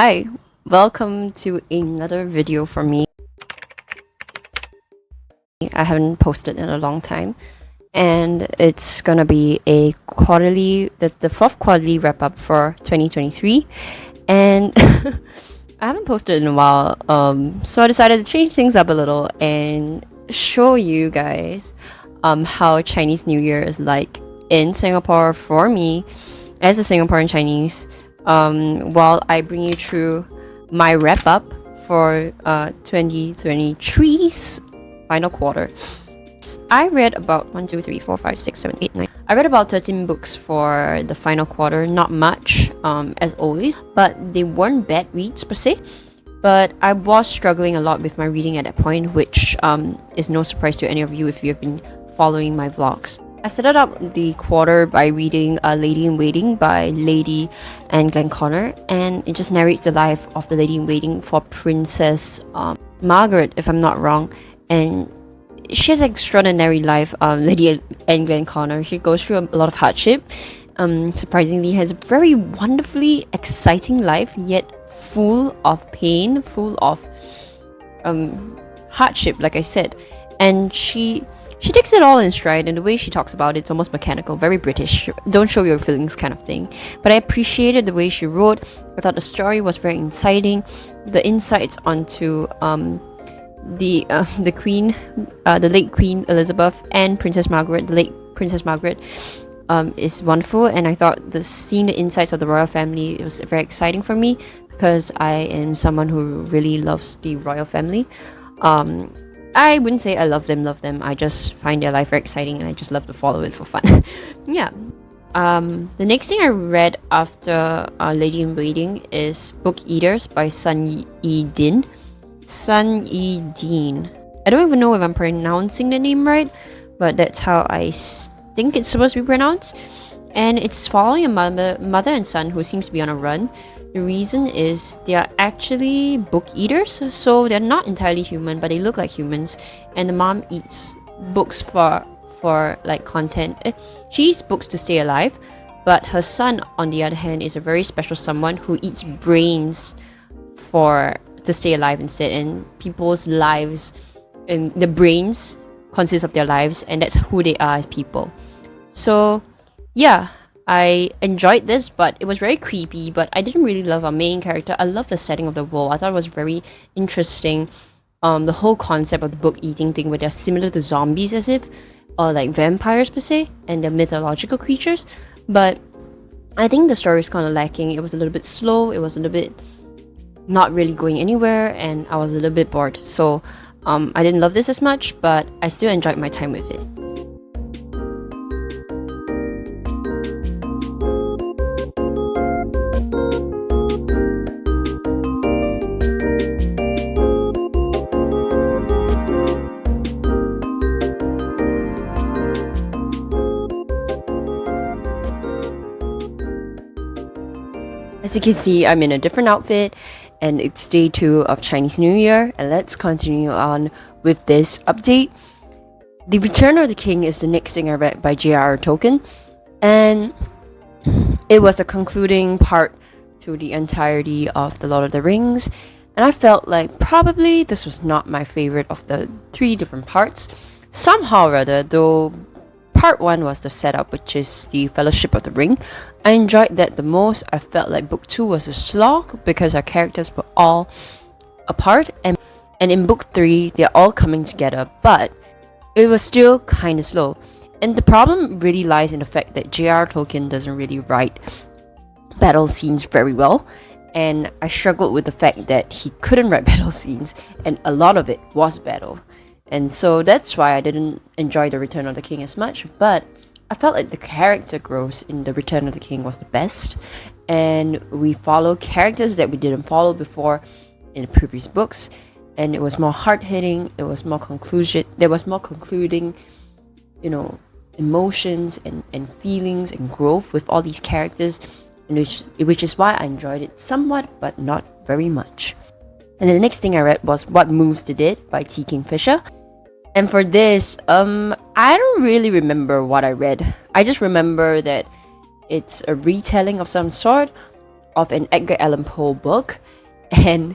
Hi, welcome to another video from me. I haven't posted in a long time, and it's gonna be a quarterly, the fourth quarterly wrap up for 2023, and I haven't posted in a while, so I decided to change things up a little and show you guys how Chinese New Year is like in Singapore for me as a Singaporean Chinese, while I bring you through my wrap up for 2023's final quarter. I read about 1, 2, 3, 4, 5, 6, 7, 8, 9. I read about 13 books for the final quarter, not much, as always, but they weren't bad reads per se. But I was struggling a lot with my reading at that point, which is no surprise to any of you if you have been following my vlogs. I started out the quarter by reading A Lady in Waiting by Lady and Glenconner, and it just narrates the life of the Lady in Waiting for Princess Margeret, if I'm not wrong. And she has an extraordinary life, Lady and Glenconner. She goes through a lot of hardship. Surprisingly, has a very wonderfully exciting life, yet full of pain, full of hardship, like I said. And she takes it all in stride, and the way she talks about it's almost mechanical, very British, don't show your feelings kind of thing. But I appreciated the way she wrote. I thought the story was very exciting. The insights onto the Queen, the late Queen Elizabeth, and Princess Margaret, the late Princess Margaret, is wonderful. And I thought seeing the insights of the royal family, it was very exciting for me because I am someone who really loves the royal family. I wouldn't say I love them. I just find their life very exciting, and I just love to follow it for fun. Yeah. The next thing I read after Lady in Waiting is Book Eaters by Sunyi. I don't even know if I'm pronouncing the name right, but that's how I think it's supposed to be pronounced. And it's following a mother and son who seems to be on a run. The reason is they are actually book eaters, so they're not entirely human, but they look like humans. And the mom eats books for like content. She eats books to stay alive, but her son, on the other hand, is a very special someone who eats brains to stay alive instead. And people's lives, and the brains consist of their lives, and that's who they are as people. So yeah, I enjoyed this, but it was very creepy. But I didn't really love our main character. I love the setting of the world. I thought it was very interesting. The whole concept of the book eating thing, where they're similar to zombies, as if, or like vampires per se, and they're mythological creatures. But I think the story is kind of lacking. It was a little bit slow. It was a little bit not really going anywhere, and I was a little bit bored. So I didn't love this as much, but I still enjoyed my time with it. As you can see, I'm in a different outfit, and it's day 2 of Chinese New Year, and let's continue on with this update. The Return of the King is the next thing I read by J.R.R. Tolkien, and it was the concluding part to the entirety of The Lord of the Rings, and I felt like probably this was not my favorite of the 3 different parts. Somehow or other, though, part 1 was the setup, which is the Fellowship of the Ring. I enjoyed that the most. I felt like book 2 was a slog because our characters were all apart, and in book 3 they're all coming together, but it was still kind of slow. And the problem really lies in the fact that J.R.R. Tolkien doesn't really write battle scenes very well, and I struggled with the fact that he couldn't write battle scenes, and a lot of it was battle. And so that's why I didn't enjoy The Return of the King as much, but I felt like the character growth in The Return of the King was the best, and we follow characters that we didn't follow before in the previous books, and it was more hard-hitting, it was more there was more concluding, emotions and feelings and growth with all these characters, which is why I enjoyed it somewhat, but not very much. And the next thing I read was What Moves the Dead by T. Kingfisher. And for this, I don't really remember what I read. I just remember that it's a retelling of some sort of an Edgar Allan Poe book, And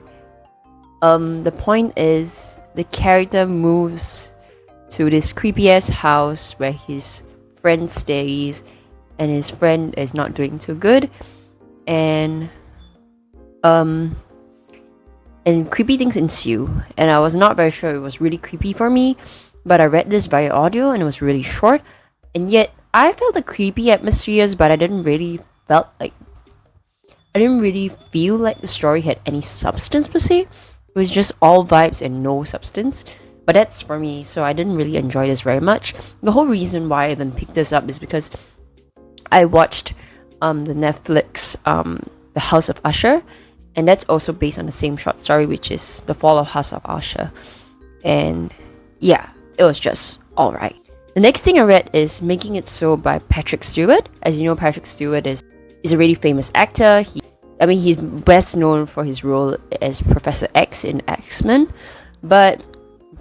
the point is the character moves to this creepy ass house where his friend stays, and his friend is not doing too good, and creepy things ensue. And I was not very sure it was really creepy for me, but I read this via audio and it was really short, and yet I felt the creepy atmospheres, but I didn't really feel like the story had any substance per se. It was just all vibes and no substance. But that's for me, so I didn't really enjoy this very much. The whole reason why I even picked this up is because I watched the Netflix The House of Usher, and that's also based on the same short story, which is The Fall of House of Usher. And yeah, it was just alright. The next thing I read is Making It So by Patrick Stewart. As you know, Patrick Stewart is a really famous actor. He's best known for his role as Professor X in X-Men, but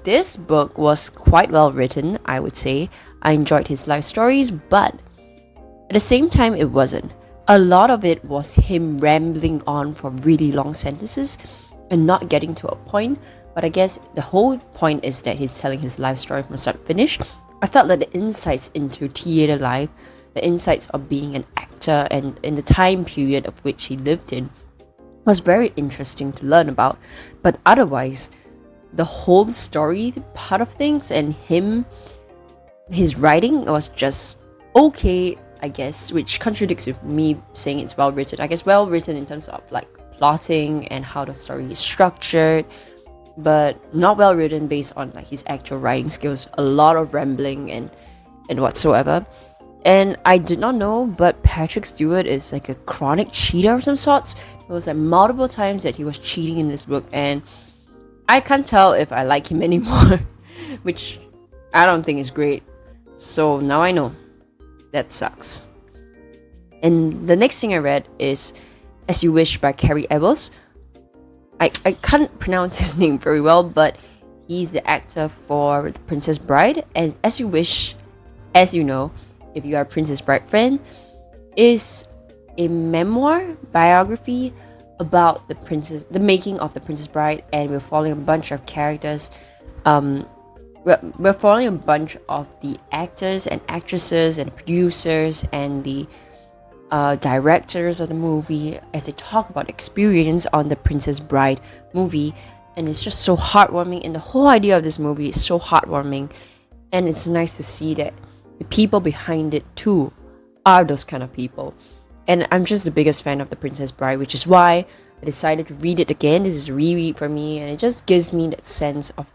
this book was quite well written, I would say. I enjoyed his life stories, but at the same time, it wasn't. A lot of it was him rambling on for really long sentences and not getting to a point. But I guess the whole point is that he's telling his life story from start to finish. I felt that the insights into theatre life, the insights of being an actor and in the time period of which he lived in, was very interesting to learn about. But otherwise, the whole story part of things and his writing was just okay, I guess, which contradicts with me saying it's well written. I guess well written in terms of like plotting and how the story is structured, but not well written based on like his actual writing skills. A lot of rambling and whatsoever. And I did not know, but Patrick Stewart is like a chronic cheater of some sorts. There was like multiple times that he was cheating in this book, and I can't tell if I like him anymore, which I don't think is great. So now I know. That sucks. And the next thing I read is As You Wish by Cary Elwes. I can't pronounce his name very well, but he's the actor for The Princess Bride. And As You Wish, as you know, if you are a Princess Bride fan, is a memoir biography about the making of The Princess Bride, and we're following a bunch of characters. We're following a bunch of the actors and actresses and producers and the directors of the movie as they talk about experience on the Princess Bride movie. And it's just so heartwarming, and the whole idea of this movie is so heartwarming, and it's nice to see that the people behind it too are those kind of people. And I'm just the biggest fan of The Princess Bride, which is why I decided to read it again. This is a reread for me, and it just gives me that sense of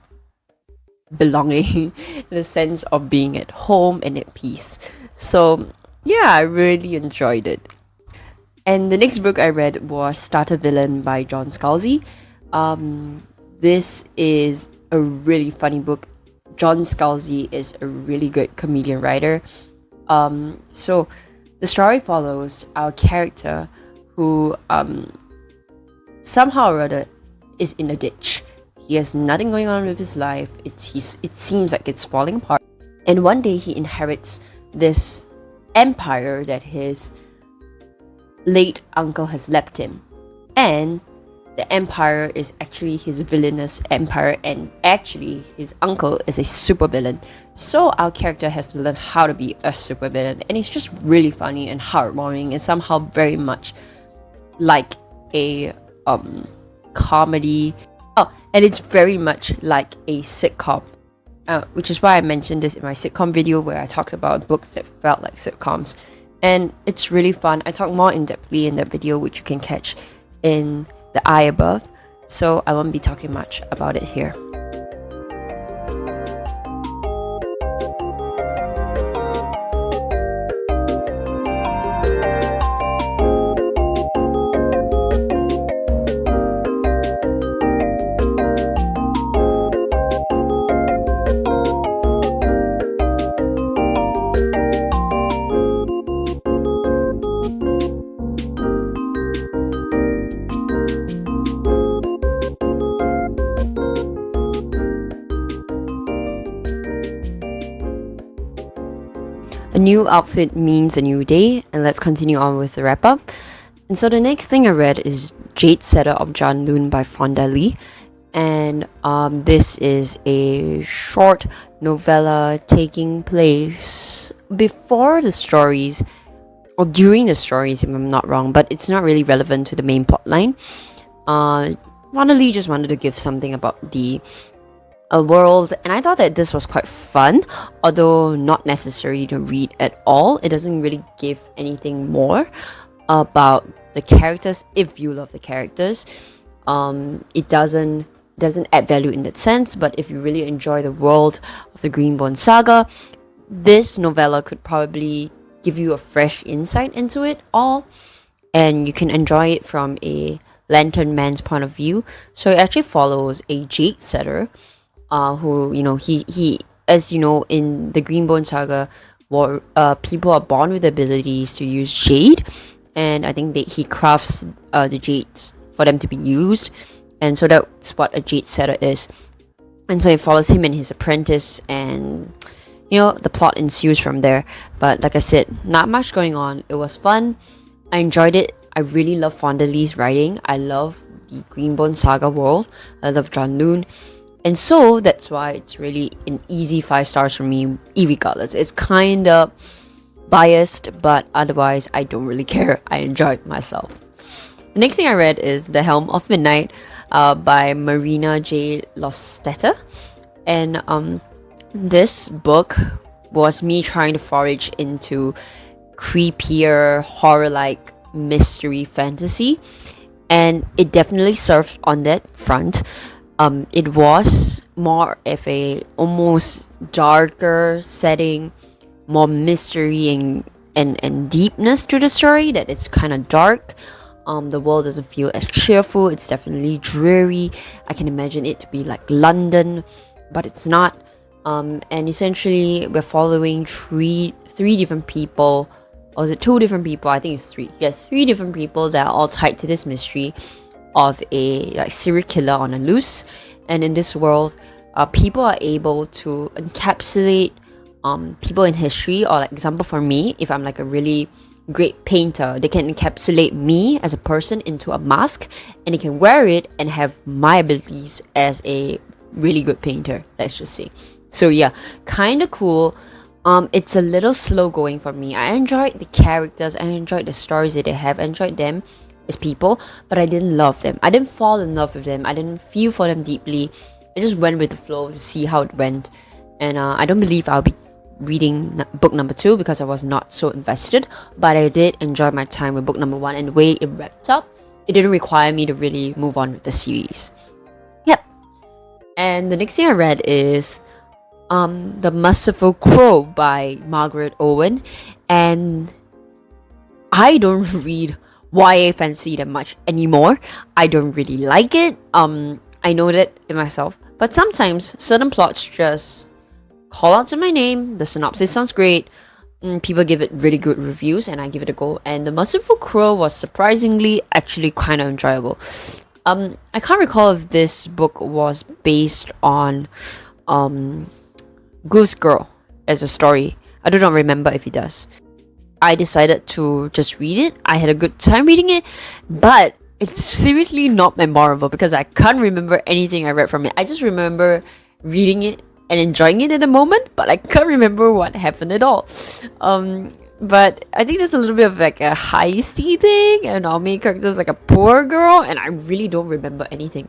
belonging, the sense of being at home and at peace. So yeah, I really enjoyed it. And the next book I read was Starter Villain by John Scalzi. This is a really funny book. John Scalzi is a really good comedian writer. So the story follows our character who somehow or other is in a ditch. He has nothing going on with his life. It seems like it's falling apart. And one day he inherits this empire that his late uncle has left him. And the empire is actually his villainous empire, and actually his uncle is a supervillain. So our character has to learn how to be a supervillain, and it's just really funny and heartwarming, and somehow very much like a comedy. Oh, and it's very much like a sitcom, which is why I mentioned this in my sitcom video where I talked about books that felt like sitcoms. And it's really fun. I talk more in-depthly in that video, which you can catch in the eye above. So I won't be talking much about it here. A new outfit means a new day, and let's continue on with the wrap up. And so the next thing I read is Jade of Janlooj by Fonda, and this is a short novella taking place before the stories or during the stories, if I'm not wrong, but it's not really relevant to the main plotline. Fonda just wanted to give something about the world, and I thought that this was quite fun, although not necessary to read at all. It doesn't really give anything more about the characters if you love the characters. It doesn't add value in that sense, but if you really enjoy the world of the Greenbone saga, this novella could probably give you a fresh insight into it all, and you can enjoy it from a lantern man's point of view. So it actually follows a jade setter, who, you know, he as you know, in the Greenbone saga, people are born with the abilities to use jade, and I think that he crafts the jades for them to be used, and so that's what a jade setter is. And so it follows him and his apprentice, and you know, the plot ensues from there. But like I said, not much going on. It was fun. I enjoyed it. I really love Fonda Lee's writing. I love the Greenbone saga world. I love Janlooj. And so that's why it's really an easy 5 stars for me, irregardless. It's kind of biased, but otherwise I don't really care. I enjoyed myself. The next thing I read is The Helm of Midnight by Marina J. Lostetter. And this book was me trying to forage into creepier, horror-like mystery fantasy, and it definitely served on that front. It was more of a almost darker setting, more mystery and deepness to the story, that it's kind of dark. The world doesn't feel as cheerful. It's definitely dreary. I can imagine it to be like London, but it's not. And essentially we're following three different people, or is it 2 different people? I think it's 3. Yes, 3 different people that are all tied to this mystery of a like serial killer on a loose. And in this world, people are able to encapsulate people in history, or like example for me, if I'm like a really great painter, they can encapsulate me as a person into a mask, and they can wear it and have my abilities as a really good painter, let's just say. So yeah, kind of cool. It's a little slow going for me. I enjoyed the characters, I enjoyed the stories that they have, I enjoyed them as people, but I didn't love them. I didn't fall in love with them. I didn't feel for them deeply. I just went with the flow to see how it went. And I don't believe I'll be reading book number 2 because I was not so invested, but I did enjoy my time with book number 1, and the way it wrapped up, it didn't require me to really move on with the series. Yep. And the next thing I read is The Merciful Crow by Margeret Owen, and I don't read YA fantasy that much anymore. I don't really like it. I know that in myself, but sometimes certain plots just call out to my name. The synopsis sounds great, people give it really good reviews, and I give it a go. And The Merciful Crow was surprisingly actually kind of enjoyable. I can't recall if this book was based on Goose Girl as a story. I do not remember if it does. I decided to just read it. I had a good time reading it, but it's seriously not memorable because I can't remember anything I read from it. I just remember reading it and enjoying it in the moment, but I can't remember what happened at all. But I think there's a little bit of like a heisty thing, and our main character is like a poor girl, and I really don't remember anything.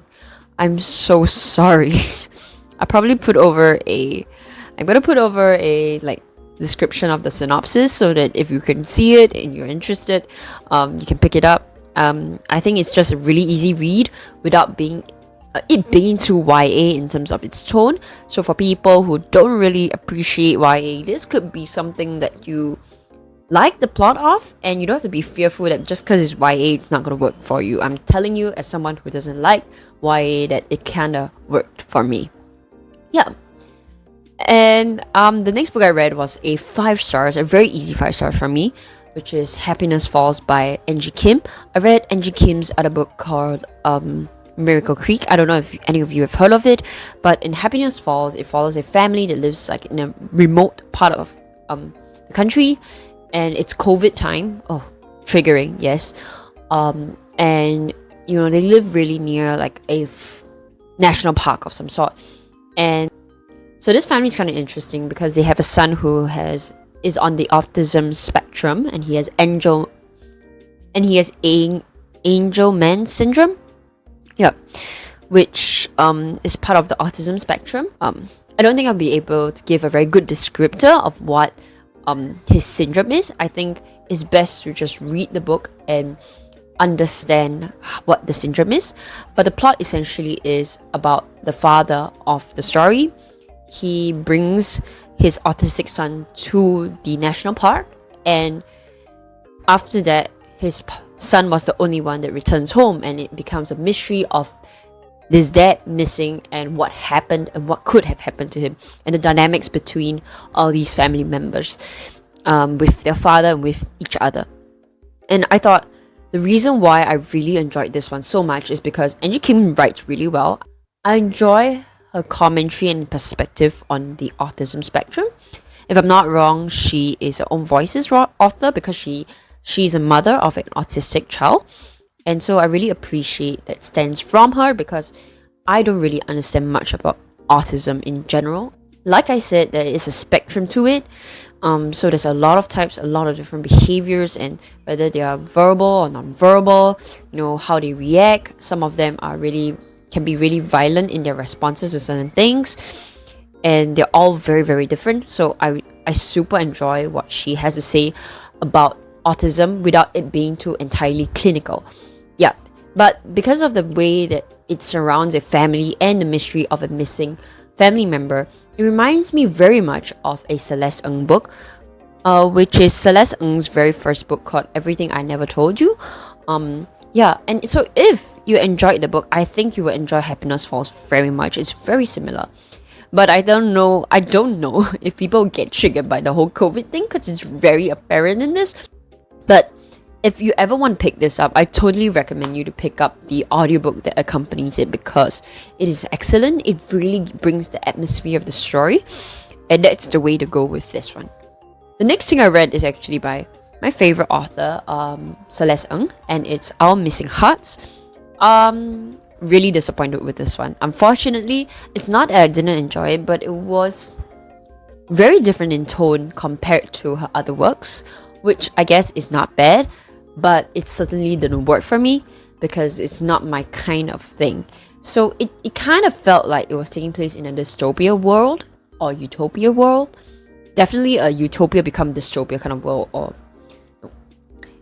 I'm so sorry. I'm gonna put over a like description of the synopsis so that if you can see it and you're interested, you can pick it up. I think it's just a really easy read without being too YA in terms of its tone. So for people who don't really appreciate YA, this could be something that you like the plot of, and you don't have to be fearful that just because it's YA it's not going to work for you. I'm telling you, as someone who doesn't like YA, that it kind of worked for me. Yeah. And the next book I read was a 5 stars, a very easy 5 stars for me, which is Happiness Falls by Angie Kim. I read Angie Kim's other book called Miracle Creek. I don't know if any of you have heard of it, but in Happiness Falls, it follows a family that lives like in a remote part of the country, and it's COVID time. Oh, triggering, yes. And they live really near like a national park of some sort. And so this family is kind of interesting because they have a son who is on the autism spectrum, and he has Angelman syndrome. Yeah, which is part of the autism spectrum. I don't think I'll be able to give a very good descriptor of what his syndrome is. I think it's best to just read the book and understand what the syndrome is. But the plot essentially is about the father of the story. He brings his autistic son to the national park, and after that, his son was the only one that returns home, and it becomes a mystery of this dad missing and what happened and what could have happened to him, and the dynamics between all these family members with their father and with each other. And I thought the reason why I really enjoyed this one so much is because Angie Kim writes really well. I enjoy her commentary and perspective on the autism spectrum. If I'm not wrong, she is her own voices author because she's a mother of an autistic child. And so I really appreciate that stance from her because I don't really understand much about autism in general. Like I said, there is a spectrum to it. So there's a lot of types, a lot of different behaviors, and whether they are verbal or non-verbal, how they react. Some of them can be really violent in their responses to certain things, and they're all very, very different. So I super enjoy what she has to say about autism without it being too entirely clinical. Yeah, but because of the way that it surrounds a family and the mystery of a missing family member, it reminds me very much of a Celeste Ng book, which is Celeste Ng's very first book called Everything I Never Told You. Yeah, and so if you enjoyed the book, I think you will enjoy Happiness Falls very much. It's very similar. But I don't know if people get triggered by the whole COVID thing because it's very apparent in this. But if you ever want to pick this up, I totally recommend you to pick up the audiobook that accompanies it because it is excellent. It really brings the atmosphere of the story, and that's the way to go with this one. The next thing I read is actually by my favorite author, Celeste Ng, and it's Our Missing Hearts. Really disappointed with this one. Unfortunately, it's not that I didn't enjoy it, but it was very different in tone compared to her other works, which I guess is not bad, but it certainly didn't work for me because it's not my kind of thing. So it kind of felt like it was taking place in a dystopia world or utopia world. Definitely a utopia become dystopia kind of world, or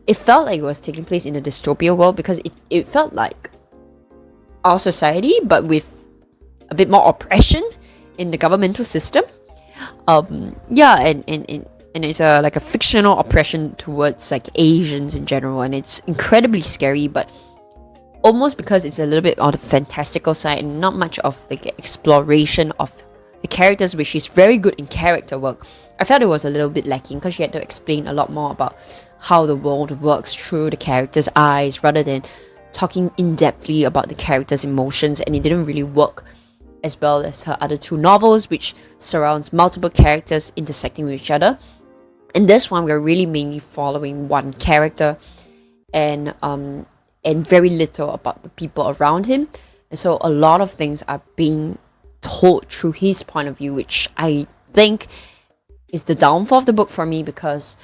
it felt like it was taking place in a dystopia world because it felt like our society but with a bit more oppression in the governmental system. Yeah, and it's like a fictional oppression towards like Asians in general, and it's incredibly scary, but almost because it's a little bit on the fantastical side and not much of like exploration of the characters, which is very good in character work. I felt it was a little bit lacking because she had to explain a lot more about how the world works through the characters' eyes rather than talking in-depthly about the characters' emotions, and it didn't really work as well as her other two novels, which surrounds multiple characters intersecting with each other. In this one, we're really mainly following one character and very little about the people around him. And so a lot of things are being told through his point of view, which I think is the downfall of the book for me because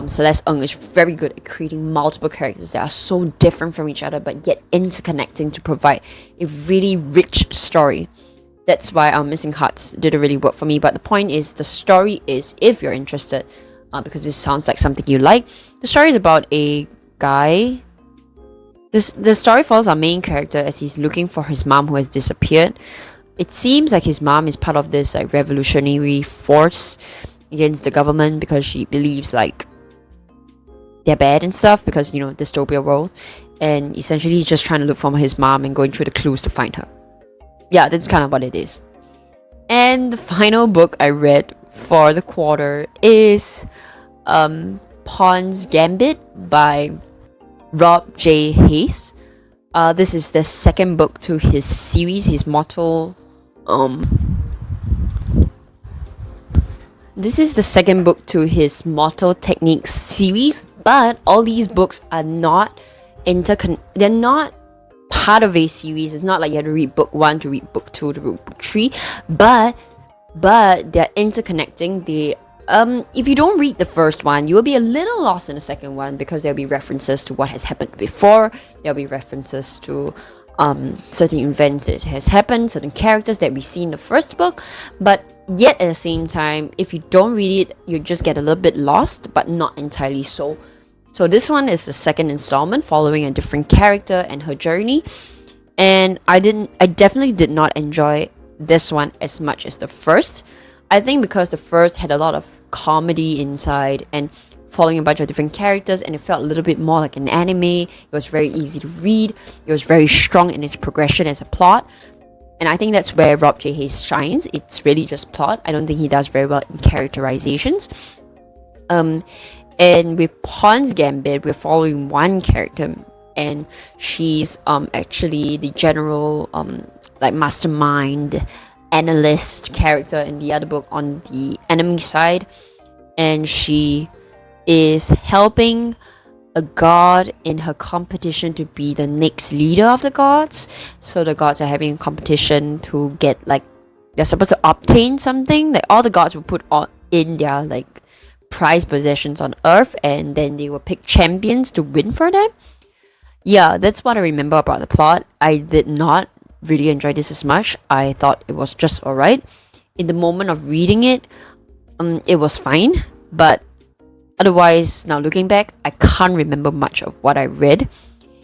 Celeste Ng is very good at creating multiple characters that are so different from each other but yet interconnecting to provide a really rich story. That's why Our Missing Hearts didn't really work for me. But the point is, the story is, if you're interested, because this sounds like something you like, the story is about a guy. The story follows our main character as he's looking for his mom who has disappeared. It seems like his mom is part of this like revolutionary force against the government because she believes like they're bad and stuff because, dystopia world. And essentially he's just trying to look for his mom and going through the clues to find her. Yeah, that's kind of what it is. And the final book I read for the quarter is Pawn's Gambit by Rob J. Hayes. This is the second book to his series, his Mortal... This is the second book to his Mortal Techniques series, but all these books are not they're not part of a series. It's not like you have to read book 1 to read book 2 to read book 3, but they're interconnecting. If you don't read the first one, you will be a little lost in the second one, because there'll be references to what has happened before. There'll be references to certain events that has happened, certain characters that we see in the first book, but yet at the same time, if you don't read it, you just get a little bit lost, but not entirely so. So this one is the second installment, following a different character and her journey, and I definitely did not enjoy this one as much as the first. I think because the first had a lot of comedy inside and following a bunch of different characters, and it felt a little bit more like an anime. It was very easy to read. It was very strong in its progression as a plot. And I think that's where Rob J. Hayes shines. It's really just plot. I don't think he does very well in characterizations. And with Pawn's Gambit, we're following one character, and she's actually the general like mastermind analyst character in the other book on the enemy side, and she is helping a god in her competition to be the next leader of the gods. So the gods are having a competition to get, like, they're supposed to obtain something, like all the gods will put on in their like prized possessions on earth, and then they will pick champions to win for them. Yeah, that's what I remember about the plot. I did not really enjoy this as much. I thought it was just alright. In the moment of reading it, it was fine, but otherwise, now looking back, I can't remember much of what I read.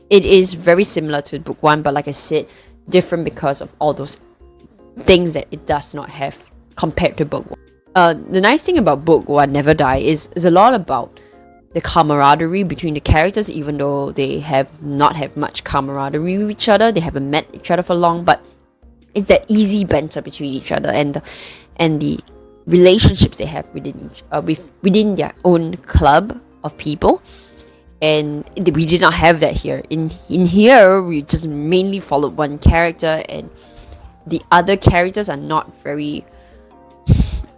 It is very similar to book 1, but like I said, different because of all those things that it does not have compared to book 1. The nice thing about book 1, Never Die, is a lot about the camaraderie between the characters, even though they have not have much camaraderie with each other. They haven't met each other for long, but it's that easy banter between each other, and the relationships they have within their own club of people. And we did not have that here. In here, we just mainly followed one character, and the other characters are not very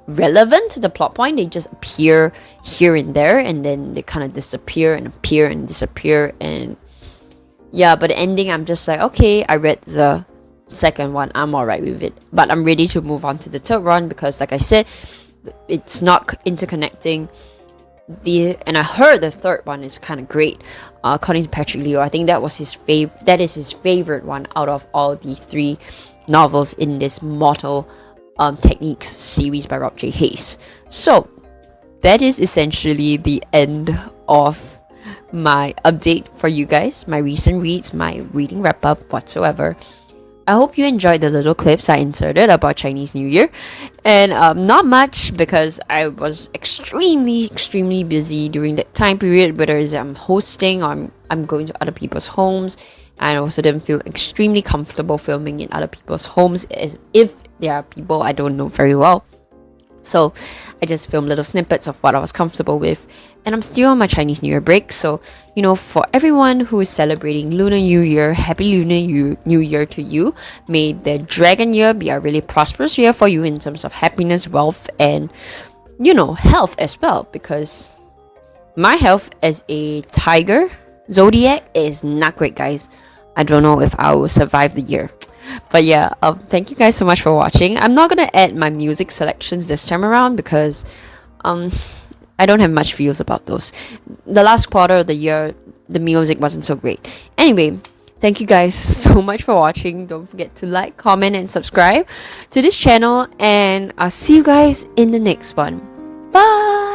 relevant to the plot point. They just appear here and there, and then they kind of disappear and appear and disappear. And yeah, but the ending, I'm just like, okay, I read the second one, I'm alright with it, but I'm ready to move on to the third one, because like I said, it's not interconnecting. And I heard the third one is kind of great, according to Patrick Leo. I think that is his favorite one out of all the 3 novels in this Mortal Techniques series by Rob J. Hayes. So that is essentially the end of my update for you guys, my recent reads, my reading wrap up whatsoever. I hope you enjoyed the little clips I inserted about Chinese New Year, and not much, because I was extremely busy during that time period, whether it's I'm hosting or I'm going to other people's homes. I also didn't feel extremely comfortable filming in other people's homes, as if there are people I don't know very well. So I just filmed little snippets of what I was comfortable with, and I'm still on my Chinese New Year break. So, you know, for everyone who is celebrating Lunar New Year, Happy Lunar New Year to you. May the Dragon Year be a really prosperous year for you in terms of happiness, wealth, and, you know, health as well, because my health as a tiger zodiac is not great, guys. I don't know if I will survive the year. But yeah, thank you guys so much for watching. I'm not gonna add my music selections this time around, because I don't have much feels about those. The last quarter of the year, the music wasn't so great. Anyway, thank you guys so much for watching. Don't forget to like, comment, and subscribe to this channel, and I'll see you guys in the next one. Bye!